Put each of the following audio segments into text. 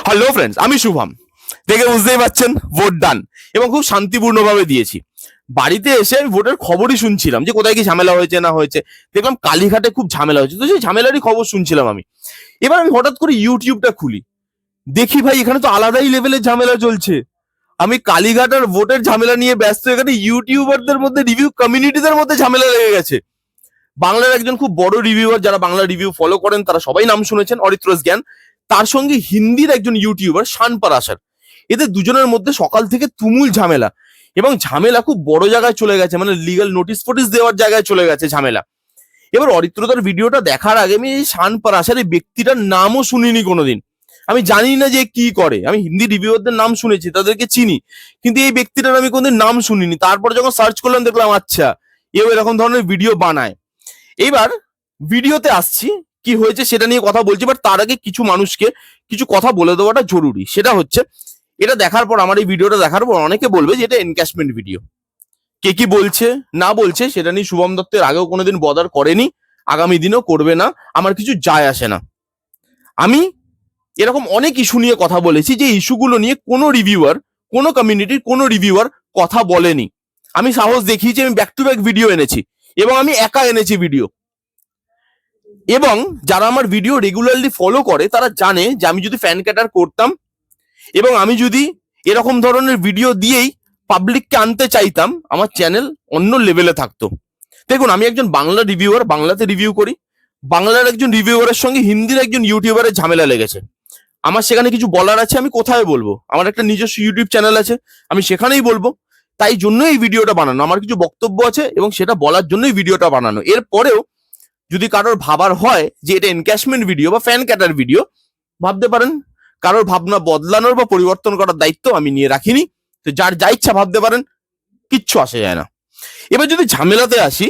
Hello friends, আমি শুভম। দেখে বুঝতেই পারছেন ভোট ডান এবং খুব শান্তিপূর্ণভাবে দিয়েছি। বাড়িতে এসে আমি ভোটের খবরই শুনছিলাম যে কোথায় কি ঝামেলা হয়েছে না হয়েছে। দেখলাম কালীঘাটে খুব ঝামেলা হয়েছে, তো সেই ঝামেলারই খবর শুনছিলাম আমি। এবার আমি হঠাৎ করে ইউটিউবটা খুলি, দেখি ভাই এখানে তো আলাদাই লেভেলের ঝামেলা চলছে। আমি কালীঘাট আর ভোটের ঝামেলা নিয়ে ব্যস্ত, এখানে ইউটিউবারদের মধ্যে, রিভিউ কমিউনিটিদের মধ্যে ঝামেলা লেগে গেছে। বাংলার একজন খুব বড় রিভিউয়ার, যারা বাংলা রিভিউ ফলো করেন তারা সবাই নাম শুনেছেন, অরিত্রস জ্ঞান। তার সঙ্গে হিন্দির একজন ইউটিউবার শান পারাশর, এদের দুজনের মধ্যে সকাল থেকে তুমুল ঝামেলা, এবং ঝামেলা খুব বড় জায়গায় চলে গেছে, মানে লিগাল নোটিশ ফোটিস দেওয়ার জায়গায় চলে গেছে ঝামেলা। এবার অরিত্রতার ভিডিওটা দেখার আগে আমি শান পারাশর এই ব্যক্তিটার নামও শুনিনি কোনোদিন। আমি জানি না যে কি করে। আমি হিন্দি রিভিউয়ারদের নাম শুনেছি, তাদেরকে চিনি, কিন্তু এই ব্যক্তিটার আমি কোনোদিন নাম শুনিনি। তারপর যখন সার্চ করলাম দেখলাম আচ্ছা, এও এরকম ধরনের ভিডিও বানায়। এইবার ভিডিওতে আসছি, কি হয়েছে সেটা নিয়ে কথা বলছি, বাট তার আগে কিছু মানুষকে কিছু কথা বলে দেওয়াটা জরুরি। সেটা হচ্ছে, এটা দেখার পর, আমার এই ভিডিওটা দেখার পর অনেকে বলবে যে এটা এনক্যাশমেন্ট ভিডিও। কে কি বলছে না বলছে সেটা নিয়ে শুভম দত্তের আগেও কোনোদিন বদার করেনি, আগামী দিনেও করবে না, আমার কিছু যায় আসে না। আমি এরকম অনেক ইস্যু নিয়ে কথা বলেছি, যে ইস্যুগুলো নিয়ে কোনো রিভিউয়ার, কোনো কমিউনিটির কোনো রিভিউয়ার কথা বলেনি। আমি সাহস দেখিয়েছি, আমি ব্যাক টু ব্যাক ভিডিও এনেছি, এবং আমি একা এনেছি ভিডিও। এবং যারা আমার ভিডিও রেগুলারলি ফলো করে তারা জানে যে আমি যদি ফ্যান ক্যাটার করতাম এবং আমি যদি এরকম ধরনের ভিডিও দিয়েই পাবলিককে আনতে চাইতাম, আমার চ্যানেল অন্য লেভেলে থাকতো। দেখুন, আমি একজন বাংলা রিভিউয়ার, বাংলাতে রিভিউ করি। বাংলার একজন রিভিউয়ারের সঙ্গে হিন্দির একজন ইউটিউবারের ঝামেলা লেগেছে। আমার সেখানে কিছু বলার আছে, আমি কোথায় বলবো? আমার একটা নিজস্ব ইউটিউব চ্যানেল আছে, আমি সেখানেই বলবো। তাই জন্য এই ভিডিওটা বানানো, আমার কিছু বক্তব্য আছে এবং সেটা বলার জন্যই ভিডিওটা বানানো। এরপরেও যদি কারোর ভাবার হয় যে এটা এনক্যাশমেন্ট ভিডিও বা ফ্যান ক্যাটার ভিডিও, ভাবতে পারেন। কারোর ভাবনা বদলানোর বা পরিবর্তন করার দায়িত্ব আমি নিয়ে রাখিনি। তো যার যা ইচ্ছা ভাবতে পারেন, কিচ্ছু আসে যায় না। এবার যদি ঝামেলাতে আসি,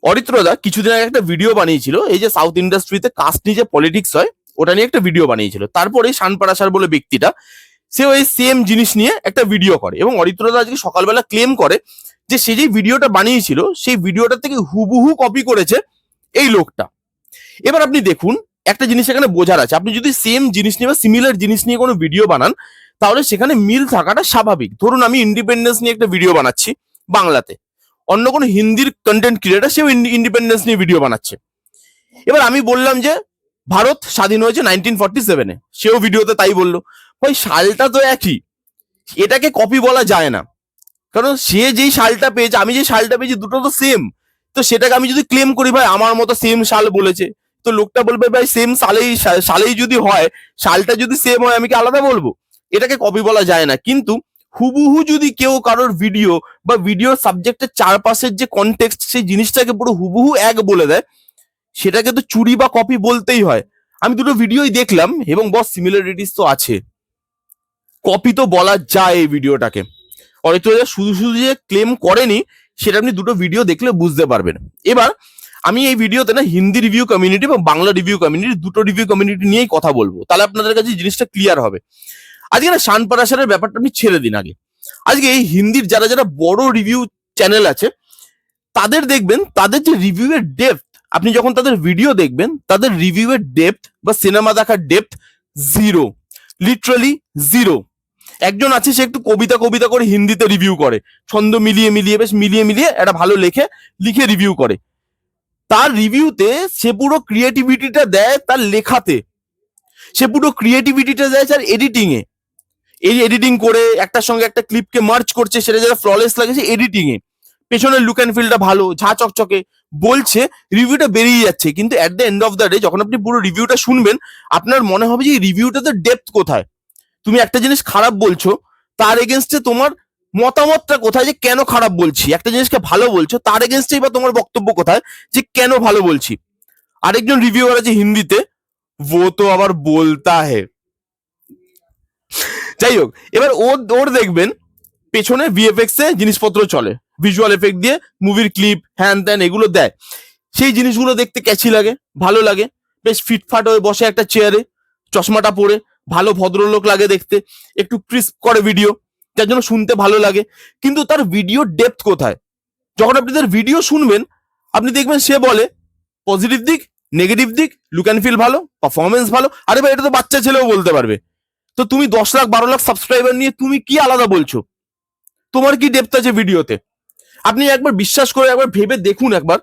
অরিত্রদা কিছুদিন আগে একটা ভিডিও বানিয়েছিল, এই যে সাউথ ইন্ডাস্ট্রিতে কাস্ট নিয়ে যে পলিটিক্স হয় ওটা নিয়ে একটা ভিডিও বানিয়েছিল। তারপরে শান পারাশর বলে ব্যক্তিটা, সে ওই সেম জিনিস নিয়ে একটা ভিডিও করে, এবং অরিত্রদা আজকে সকালবেলা ক্লেম করে যে সে যে ভিডিওটা বানিয়েছিল সেই ভিডিওটা থেকে হুবহু কপি করেছে এই লোকটা। এবার আপনি দেখুন, একটা জিনিস এখানে বোঝার আছে, আপনি যদি সেম জিনিস নিয়ে বা সিমিলার জিনিস নিয়ে কোনো ভিডিও বানান তাহলে সেখানে মিল থাকাটা স্বাভাবিক। ধরুন আমি ইন্ডিপেন্ডেন্স নিয়ে একটা ভিডিও বানাচ্ছি বাংলাতে, অন্য কোনো হিন্দির কন্টেন্ট ক্রিয়েটার সেও ইন্ডিপেন্ডেন্স নিয়ে ভিডিও বানাচ্ছে। এবার আমি বললাম যে ভারত স্বাধীন হয়েছে 1947-এ, সেও ভিডিওতে তাই বললো। ভাই সালটা তো একই, এটাকে কপি বলা যায় না, কারণ সে যেই সালটা পেয়েছে, আমি যে সালটা পেয়েছি, দুটো তো সেম। তো সেটাকে আমি যদি ক্লেম করি ভাই আমার মতো সেম সাল বলেছে, তো লোকটা বলবে ভাই সেম সালেই যদি হয়, সালটা যদি সেম হয়, আমি কি আলাদা বলবো? এটাকে কপি বলা যায় না। কিন্তু হুবহু যদি কেউ কারোর ভিডিও বা ভিডিও সাবজেক্টের চারপাশের যে কনটেক্সট, সেই জিনিসটাকে পুরো হুবহু এক বলে দেয়, সেটাকে তো চুরি বা কপি বলতেই হয়। আমি দুটো ভিডিওই দেখলাম এবং বস সিমিলারিটিস তো আছে, কপি তো বলা যায় এই ভিডিওটাকে। অরিত্রদা শুধু শুধু যে ক্লেম করেনি সেটা আপনি দুটো ভিডিও দেখলে বুঝতে পারবেন। এবার আমি এই ভিডিওতে না হিন্দি রিভিউ কমিউনিটি এবং বাংলা রিভিউ কমিউনিটি, দুটো রিভিউ কমিউনিটি নিয়েই কথা বলবো, তাহলে আপনাদের কাছে জিনিসটা ক্লিয়ার হবে। আজকে না শান পারাশরের ব্যাপারটা আপনি ছেড়ে দিন আগে। আজকে এই হিন্দির যারা যারা বড় রিভিউ চ্যানেল আছে, তাদের দেখবেন তাদের যে রিভিউ এর ডেপথ, আপনি যখন তাদের ভিডিও দেখবেন তাদের রিভিউ এর ডেপথ বা সিনেমা দেখার ডেপথ জিরো, লিটারালি জিরো। একজন আছে, সে একটু কবিতা কবিতা করে হিন্দিতে রিভিউ করে, ছন্দ মিলিয়ে মিলিয়ে, বেশ মিলিয়ে মিলিয়ে একটা ভালো লিখে রিভিউ করে। তার রিভিউতে সে পুরো ক্রিয়েটিভিটিটা দেয় তার লেখাতে, সে পুরো ক্রিয়েটিভিটিটা দেয় তার এডিটিং এ। এই এডিটিং করে একটার সঙ্গে একটা ক্লিপকে মার্চ করছে, সেটা যারা ফ্ললেস লাগেছে এডিটিং এ, পেছনের লুক অ্যান্ড ফিলটা ভালো, ঝা চকচকে, বলছে রিভিউটা বেরিয়ে যাচ্ছে। কিন্তু at the end of the day যখন আপনি পুরো রিভিউটা শুনবেন, আপনার মনে হবে যে এই রিভিউটাতে ডেপথ কোথায়। তুমি একটা জিনিস খারাপ বলছো, তার এগেনস্টে তোমার মতামতটা কোথায় যে কেন খারাপ বলছি। একটা জিনিসকে ভালো বলছো, তার এগেনস্টেই বা তোমার বক্তব্য কোথায় যে কেন ভালো বলছি। আরেকজন রিভিউয়ার আছে হিন্দিতে, ও তো আবার বলতা হে। যাই হোক, এবার ওর দেখবেন পেছনে ভিএফএক্স এ জিনিসপত্র চলে, ভিজুয়াল এফেক্ট দিয়ে মুভির ক্লিপ হ্যান ত্যান এগুলো দেয়। সেই জিনিসগুলো দেখতে ক্যাচি লাগে, ভালো লাগে, বেশ ফিটফাট হয়ে বসে একটা চেয়ারে, চশমাটা পরে, ভালো ভদ্রলোক লাগে দেখতে, একটু ক্রিস্প করে ভিডিও, যার জন্য শুনতে ভালো লাগে। কিন্তু তার ভিডিও ডেপথ কোথায়? যখন আপনি তার ভিডিও শুনবেন, আপনি দেখবেন সে বলে পজিটিভ দিক, নেগেটিভ দিক, লুক অ্যান্ড ফিল ভালো, পারফরমেন্স ভালো। আরে ভাই, এটা তো বাচ্চা ছেলেও বলতে পারবে। তো তুমি 10 লাখ 12 লাখ সাবস্ক্রাইবার নিয়ে তুমি কি আলাদা বলছো? তোমার কি ডেপথ আছে ভিডিওতে? আপনি একবার বিশ্বাস করে একবার ভেবে দেখুন। একবার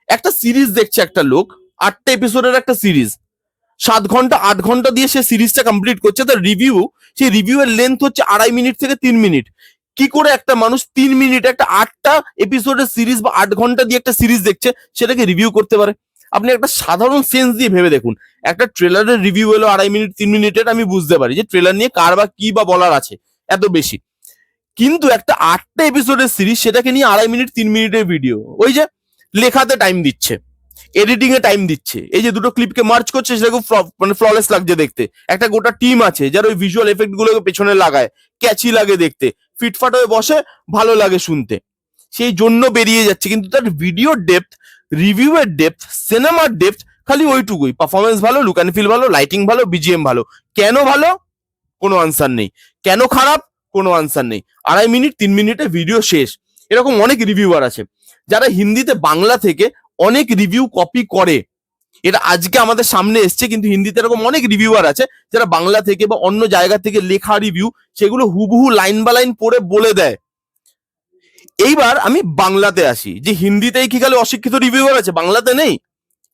একটা সিরিজ দেখছে একটা লোক, 8টা এপিসোডের একটা সিরিজ, 7 ঘন্টা 8 ঘন্টা দিয়ে সে সিরিজটা কমপ্লিট করছে। তার রিভিউ, সেই রিভিউ এর লেন্থ হচ্ছে 2.5 মিনিট থেকে 3 মিনিট। কি করে একটা মানুষ 3 মিনিটে একটা 8টা এপিসোডের সিরিজ বা 8 ঘন্টা দিয়ে একটা সিরিজ দেখছে সেটাকে রিভিউ করতে পারে? আপনি একটা সাধারণ সেন্স দিয়ে ভেবে দেখুন। একটা ট্রেলারের রিভিউ এলো 2.5 মিনিট 3 মিনিটের, আমি বুঝতে পারি যে ট্রেলার নিয়ে কার বা কি বা বলার আছে এত বেশি। কিন্তু একটা 8টা এপিসোডের সিরিজ, সেটাকে নিয়ে 2.5 মিনিট 3 মিনিটের ভিডিও, ওই যে লেখাতে টাইম দিচ্ছে, এডিটিং এ টাইম দিচ্ছে, এই যে দুটো ক্লিপকে মার্চ করছে সেটা খুব মানে ফ্ললেস লাগছে দেখতে। একটা গোটা টিম আছে যারা ওই ভিজুয়াল এফেক্ট গুলোকে পেছনে লাগায়, ক্যাচি লাগে দেখতে, ফিটফাট হয়ে বসে, ভালো লাগে শুনতে, সেই জন্য বেরিয়ে যাচ্ছে। কিন্তু তার ভিডিও ডেপথ, রিভিউ এর ডেপথ, সিনেমার ডেপথ খালি ওইটুকুই। পারফরমেন্স ভালো, লুক অ্যান্ড ফিল ভালো, লাইটিং ভালো, বিজিএম ভালো। কেন ভালো? কোনো আনসার নেই। কেন খারাপ? কোনো আনসার নেই। 2.5 মিনিট 3 মিনিটে ভিডিও শেষ। এরকম অনেক রিভিউয়ার আছে যারা হিন্দিতে বাংলা থেকে অনেক রিভিউ কপি করে। এটা আজকে আমাদের সামনে এসছে, কিন্তু হিন্দিতে এরকম অনেক রিভিউয়ার আছে যারা বাংলা থেকে বা অন্য জায়গা থেকে লেখা রিভিউ সেগুলো হুবহু লাইন বা লাইন পড়ে বলে দেয়। এইবার আমি বাংলাতে আসি, যে হিন্দিতেই কি খালি অশিক্ষিত রিভিউয়ার আছে? বাংলাতে নেই?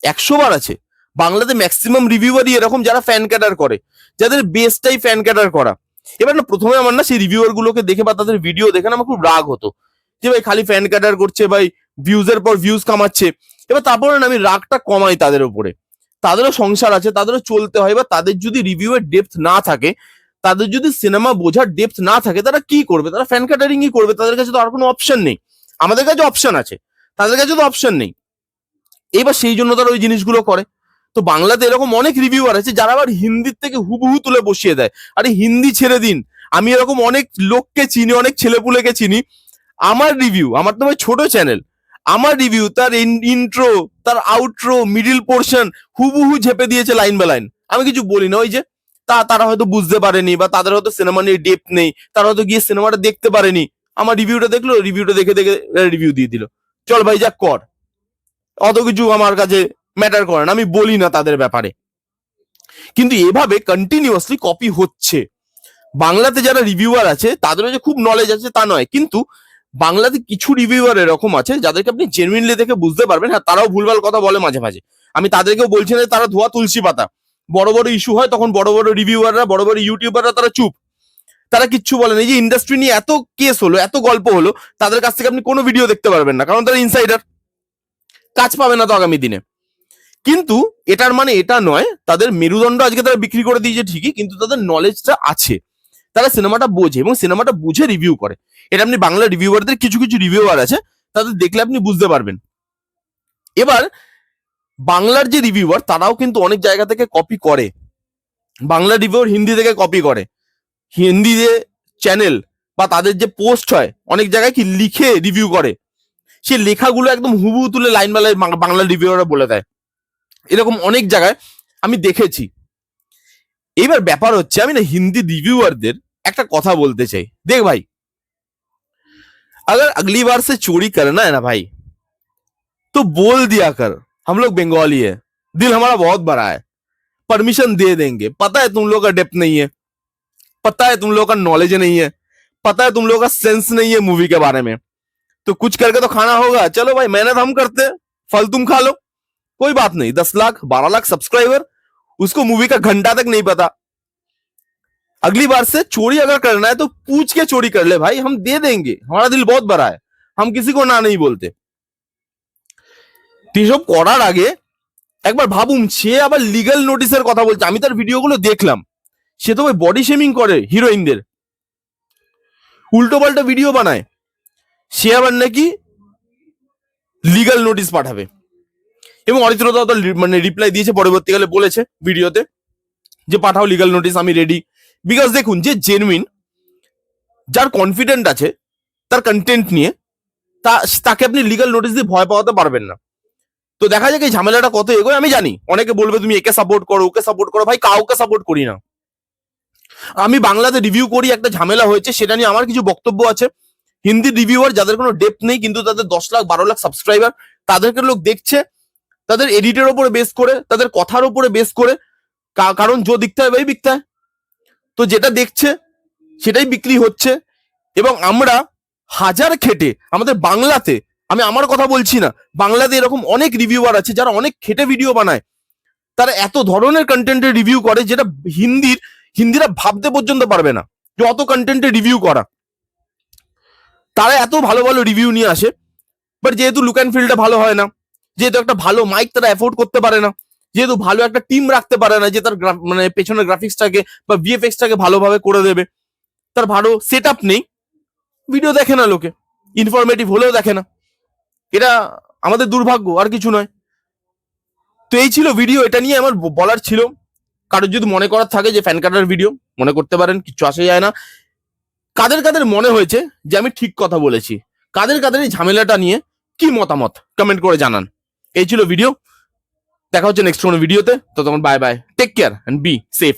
100 বার আছে। বাংলাতে ম্যাক্সিমাম রিভিউয়ারই এরকম যারা ফ্যান ক্যাটার করে, যাদের বেসটাই ফ্যান ক্যাটার করা। এবার না, প্রথমে আমার না সেই রিভিউয়ার গুলোকে দেখে বা তাদের ভিডিও দেখে না আমার খুব রাগ হতো, যে ভাই খালি ফ্যান ক্যাটার করছে ভাই, ভিউজের পর ভিউজ কামাচ্ছে। এবার তারপরে না আমি রাগটা কমাই তাদের উপরে। তাদেরও সংসার আছে, তাদেরও চলতে হয়। বা তাদের যদি রিভিউয়ের ডেপথ না থাকে, তাদের যদি সিনেমা বোঝার ডেপথ না থাকে, তারা কি করবে? তারা ফ্যান ক্যাটারিংই করবে। তাদের কাছে তো আর কোনো অপশন নেই। আমাদের কাছে অপশন আছে, তাদের কাছে তো অপশন নেই। এবার সেই জন্য তারা ওই জিনিসগুলো করে। তো বাংলাতে এরকম অনেক রিভিউয়ার আছে যারা আবার হিন্দির থেকে হুবহু তুলে বসিয়ে দেয়। আরে হিন্দি ছেড়ে দিন, আমি এরকম অনেক লোককে চিনি, অনেক ছেলেপুলেকে চিনি। আমার রিভিউ, আমার তো ভাই ছোট চ্যানেল, আমার রিভিউ, তার ইন্ট্রো, তার আউট্রো, মিডিল পোর্শন হুবহু ঝেপে দিয়েছে লাইন বাই লাইন। আমি কিছু বলি না। ওই যে তারা হয়তো বুঝতে পারেনি, বা তাদের হয়তো সিনেমা নিয়ে ডেপথ নেই, তারা হয়তো গিয়ে সিনেমাটা দেখতে পারেনি, আমার রিভিউটা দেখলো, রিভিউটা দেখে দেখে রিভিউ দিয়ে দিল। চল ভাই যা কর, অত কিছু আমার কাছে ম্যাটার করে না, আমি বলি না তাদের ব্যাপারে। কিন্তু এভাবে কন্টিনিউয়াসলি কপি হচ্ছে। বাংলাতে যারা রিভিউয়ার আছে তাদেরও যে খুব নলেজ আছে তা নয়, কিন্তু বাংলাতে কিছু রিভিউয়ার এরকম আছে যাদেরকে আপনি জেনুইনলি দেখে বুঝতে পারবেন। হ্যাঁ, তারাও ভুলভাল কথা বলে মাঝে মাঝে, আমি তাদেরকেও বলছি না তারা ধোয়া তুলসী পাতা। বড় বড় ইস্যু হয় তখন বড় বড় রিভিউয়াররা, বড় বড় ইউটিউবাররা তারা চুপ, তারা কিচ্ছু বলে না। এই যে ইন্ডাস্ট্রি নিয়ে এত কেস হলো, এত গল্প হলো, তাদের কাছ থেকে আপনি কোনো ভিডিও দেখতে পারবেন না, কারণ তারা ইনসাইডার, কাজ পাবে না তো আগামী দিনে। কিন্তু এটার মানে এটা নয় তাদের মেরুদণ্ড আজকে তারা বিক্রি করে দিয়েছে ঠিকই, কিন্তু তাদের নলেজটা আছে, তারা সিনেমাটা বোঝে এবং সিনেমাটা বুঝে রিভিউ করে। এটা আপনি বাংলা রিভিউয়ারদের কিছু কিছু রিভিউয়ার আছে, তাদের দেখলে আপনি বুঝতে পারবেন। এবার বাংলার যে রিভিউয়ার তারাও কিন্তু অনেক জায়গা থেকে কপি করে। বাংলা রিভিউয়ার হিন্দি থেকে কপি করে। হিন্দি যে চ্যানেল বা তাদের যে পোস্ট হয়, অনেক জায়গায় কি লিখে রিভিউ করে, সেই লেখাগুলো একদম হুবহু তুলে লাইন বাই লাইন বাংলা রিভিউয়াররা বলে দেয়। এরকম অনেক জায়গায় আমি দেখেছি। এইবার ব্যাপার হচ্ছে, আমি না হিন্দি রিভিউয়ারদের একটা কথা বলতে চাই, দেখ भाई, अगर अगली बार से चोरी करना है ना भाई, तो बोल दिया कर हम लोग बंगाली है, दिल हमारा बहुत बड़ा है, परमिशन दे देंगे। पता है तुम लोग का डेप्थ नहीं है, पता है तुम लोग का नॉलेज नहीं है, पता है तुम लोग का सेंस नहीं है मूवी के बारे में, तो कुछ करके तो खाना होगा। चलो भाई, मेहनत हम करते हैं, फल तुम खा लो, कोई बात नहीं। 10 लाख 12 लाख सब्सक्राइबर, उसको मूवी का घंटा तक नहीं पता। अगली बार से चोरी अगर करना है तो पूछ के चोरी कर ले भाई, हम दे देंगे, हमारा दिल बहुत बड़ा है, हम किसी को ना नहीं बोलते। এসব করার আগে একবার ভাবুন, সে আবার লিগ্যাল নোটিশের কথা বলছে। আমি তার ভিডিওগুলো দেখলাম, সে তো ভাই বডি শেমিং করে হিরোইনদের, উল্টো পাল্টা ভিডিও বানায়। সে আবার নাকি লিগ্যাল নোটিশ পাঠাবে, এবং অরিত্র দা তো মানে রিপ্লাই দিয়েছে, পরবর্তীকালে বলেছে ভিডিওতে যে পাঠাও লিগ্যাল নোটিশ, আমি রেডি। বিকজ দেখুন, যে জেনুইন, যার কনফিডেন্ট আছে তার কন্টেন্ট নিয়ে, তাকে আপনি লিগ্যাল নোটিশ দিয়ে ভয় পাওয়াতে পারবেন না। তো দেখা যাক এই ঝামেলাটা কত এগোয়। আমি জানি অনেকে বলবে তুমি একে সাপোর্ট করো, ওকে সাপোর্ট করো। ভাই, কাউকে সাপোর্ট করি না। আমি বাংলাতে রিভিউ করি, একটা ঝামেলা হয়েছে সেটা নিয়ে আমার কিছু বক্তব্য আছে। হিন্দি রিভিউয়ার যাদের কোনো ডেপথ নেই, কিন্তু তাদের 10 লাখ 12 লাখ সাবস্ক্রাইবার, তাদেরকে লোক দেখছে, তাদের এডিটের ওপরে বেস করে, তাদের কথার ওপরে বেস করে, কারণ जो दिखता है वही बिकता है। তো যেটা দেখছে সেটাই বিক্রি হচ্ছে। এবং আমরা হাজার খেটে আমাদের বাংলাতে, আমি আমার কথা বলছি না, বাংলাতে এরকম অনেক রিভিউয়ার আছে যারা অনেক খেটে ভিডিও বানায়, তারা এত ধরনের কন্টেন্টের রিভিউ করে যেটা হিন্দিরা ভাবতে পর্যন্ত পারবে না যে অত কন্টেন্টের রিভিউ করা। তারা এত ভালো ভালো রিভিউ নিয়ে আসে, বাট যেহেতু লুক অ্যান্ড ফিলটা ভালো হয় না, যেহেতু একটা ভালো মাইক তারা অ্যাফোর্ড করতে পারে না, যেহেতু ভালো একটা টিম রাখতে পারে না যে তার মানে পেছনের গ্রাফিক্সটাকে বা ভিএফএক্সটাকে ভালোভাবে করে দেবে, তার ভালো সেট আপ নেই, ভিডিও দেখে না লোকে, ইনফরমেটিভ হলেও দেখে না। এটা আমাদের দুর্ভাগ্য, আর কিছু নয়। তো এই ছিল ভিডিও, এটা নিয়ে আমার বলার ছিল। কারোর যদি মনে করার থাকে যে ফ্যান কাটার ভিডিও, মনে করতে পারেন, কিচ্ছু আসে যায় না। কাদের কাদের মনে হয়েছে যে আমি ঠিক কথা বলেছি, কাদের কাদের এই ঝামেলাটা নিয়ে কি মতামত, কমেন্ট করে জানান। এই ছিল ভিডিও, দেখা হচ্ছে নেক্সট কোনো ভিডিওতে। তো তখন bye bye, take care and be safe.